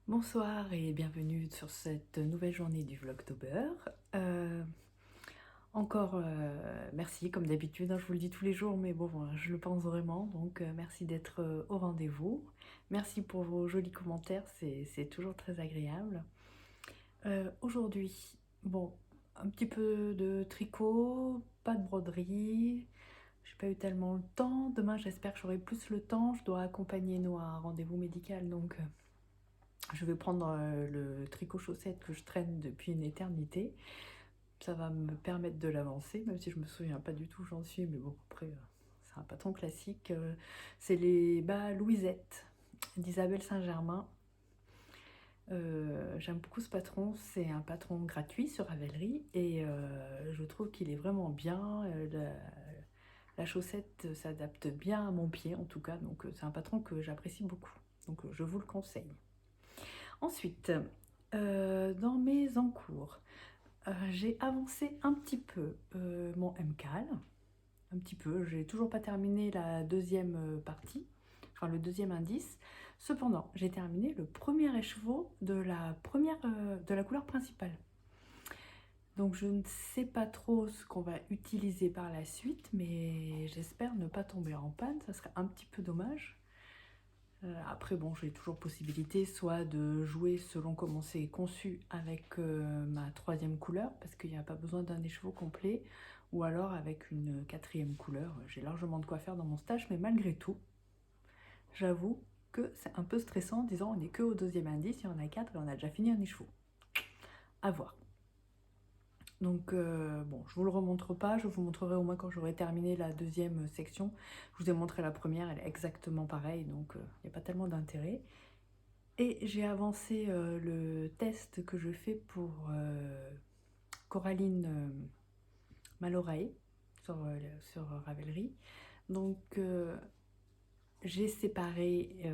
Bonsoir et bienvenue sur cette nouvelle journée du Vlogtober. Encore merci comme d'habitude, hein, je vous le dis tous les jours, mais bon, je le pense vraiment, donc merci d'être au rendez-vous. Merci pour vos jolis commentaires, c'est toujours très agréable. Aujourd'hui, bon, un petit peu de tricot, pas de broderie, j'ai pas eu tellement le temps. Demain, j'espère que j'aurai plus le temps, je dois accompagner Noah à un rendez-vous médical, donc... je vais prendre le tricot chaussette que je traîne depuis une éternité. Ça va me permettre de l'avancer, même si je me souviens pas du tout où j'en suis. Mais bon, après, c'est un patron classique. C'est les bas Louisette d'Isabelle Saint-Germain. J'aime beaucoup ce patron. C'est un patron gratuit sur Ravelry. Et je trouve qu'il est vraiment bien. La chaussette s'adapte bien à mon pied, en tout cas. Donc c'est un patron que j'apprécie beaucoup. Donc je vous le conseille. Ensuite, dans mes encours, j'ai avancé un petit peu mon MCAL, un petit peu. J'ai toujours pas terminé la deuxième partie, enfin le deuxième indice. Cependant, j'ai terminé le premier écheveau de la couleur principale. Donc je ne sais pas trop ce qu'on va utiliser par la suite, mais j'espère ne pas tomber en panne, ça serait un petit peu dommage. Après, bon, j'ai toujours possibilité soit de jouer selon comment c'est conçu avec ma troisième couleur, parce qu'il n'y a pas besoin d'un écheveau complet, ou alors avec une quatrième couleur. J'ai largement de quoi faire dans mon stage, mais malgré tout, j'avoue que c'est un peu stressant en disant on n'est que au deuxième indice, il y en a 4 et on a déjà fini un écheveau. À voir. Donc bon, je vous le remontre pas, je vous montrerai au moins quand j'aurai terminé la deuxième section. Je vous ai montré la première, elle est exactement pareille, donc il n'y a pas tellement d'intérêt. Et j'ai avancé le test que je fais pour Coraline Malorae sur Ravelry. Donc j'ai séparé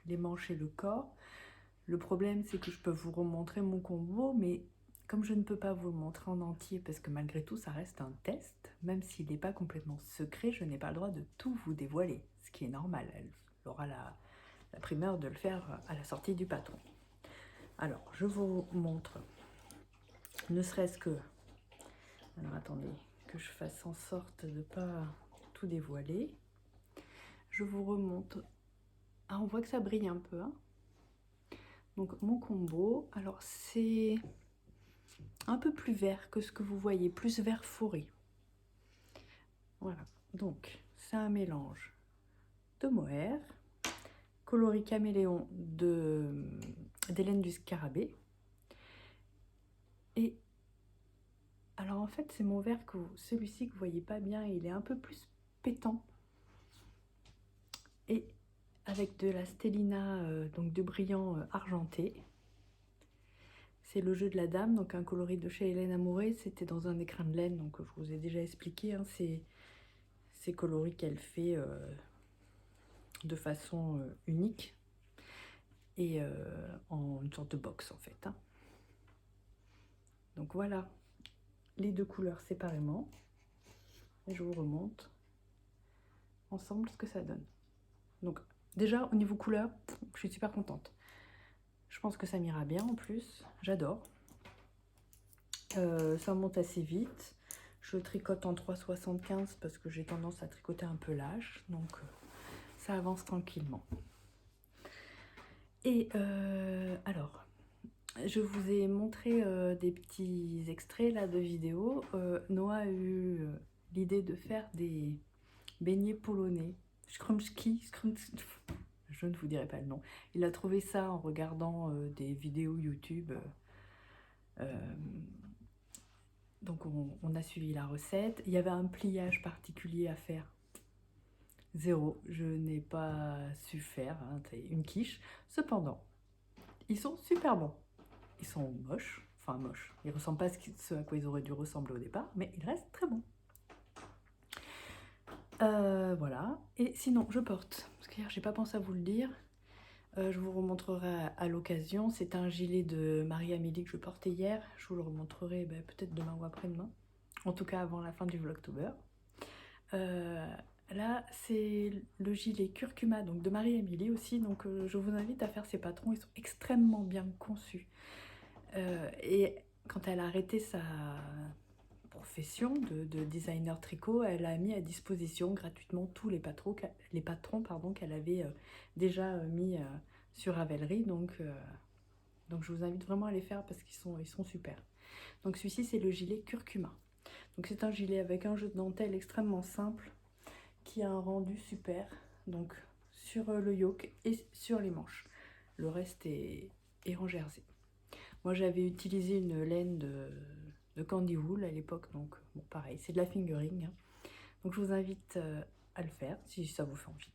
les manches et le corps. Le problème, c'est que je peux vous remontrer mon combo, mais comme je ne peux pas vous le montrer en entier, parce que malgré tout, ça reste un test, même s'il n'est pas complètement secret, je n'ai pas le droit de tout vous dévoiler, ce qui est normal. Elle aura la primeur de le faire à la sortie du patron. Alors, je vous montre, ne serait-ce que... Alors, attendez, que je fasse en sorte de ne pas tout dévoiler. Je vous remonte. Ah, on voit que ça brille un peu, hein. Donc, mon combo, alors c'est un peu plus vert que ce que vous voyez, plus vert forêt. Voilà, donc c'est un mélange de mohair, coloris caméléon d'Hélène du Scarabée. Et alors en fait c'est mon vert, celui-ci que vous voyez pas bien, il est un peu plus pétant. Et avec de la stellina, donc de brillant argenté. C'est le jeu de la dame, donc un coloris de chez Hélène Amouré. C'était dans un écrin de laine, donc je vous ai déjà expliqué, hein, ces coloris qu'elle fait de façon unique et en une sorte de box en fait, hein. Donc voilà les deux couleurs séparément et je vous remonte ensemble ce que ça donne. Donc déjà au niveau couleur, je suis super contente. Je pense que ça m'ira bien en plus, j'adore. Ça monte assez vite. Je tricote en 3,75 parce que j'ai tendance à tricoter un peu lâche, donc ça avance tranquillement. Et alors, je vous ai montré des petits extraits là de vidéos. Noah a eu l'idée de faire des beignets polonais. Scrumski, je ne vous dirai pas le nom. Il a trouvé ça en regardant des vidéos YouTube. Donc on a suivi la recette. Il y avait un pliage particulier à faire. Zéro, je n'ai pas su faire, hein, c'est une quiche. Cependant, ils sont super bons. Ils sont moches, enfin moches. Ils ressemblent pas à ce à quoi ils auraient dû ressembler au départ, mais ils restent très bons. Voilà. Et sinon, je porte, parce qu'hier, j'ai pas pensé à vous le dire. Je vous remontrerai à l'occasion. C'est un gilet de Marie-Amélie que je portais hier. Je vous le remontrerai peut-être demain ou après-demain. En tout cas, avant la fin du Vlogtober. Là, c'est le gilet curcuma, donc de Marie-Amélie aussi. Donc, je vous invite à faire ces patrons. Ils sont extrêmement bien conçus. Et quand elle a arrêté sa profession de designer tricot, elle a mis à disposition gratuitement tous les patrons qu'elle avait déjà mis sur Ravelry. Donc je vous invite vraiment à les faire parce qu'ils sont super. Donc celui-ci, c'est le gilet curcuma. Donc c'est un gilet avec un jeu de dentelle extrêmement simple qui a un rendu super. Donc sur le yoke et sur les manches. Le reste est en jersey. Moi, j'avais utilisé une laine de Candy Wool à l'époque, donc bon, pareil, c'est de la fingering. Hein. Donc, je vous invite à le faire si ça vous fait envie.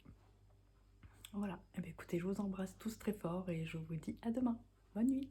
Voilà, et bien, écoutez, je vous embrasse tous très fort et je vous dis à demain. Bonne nuit.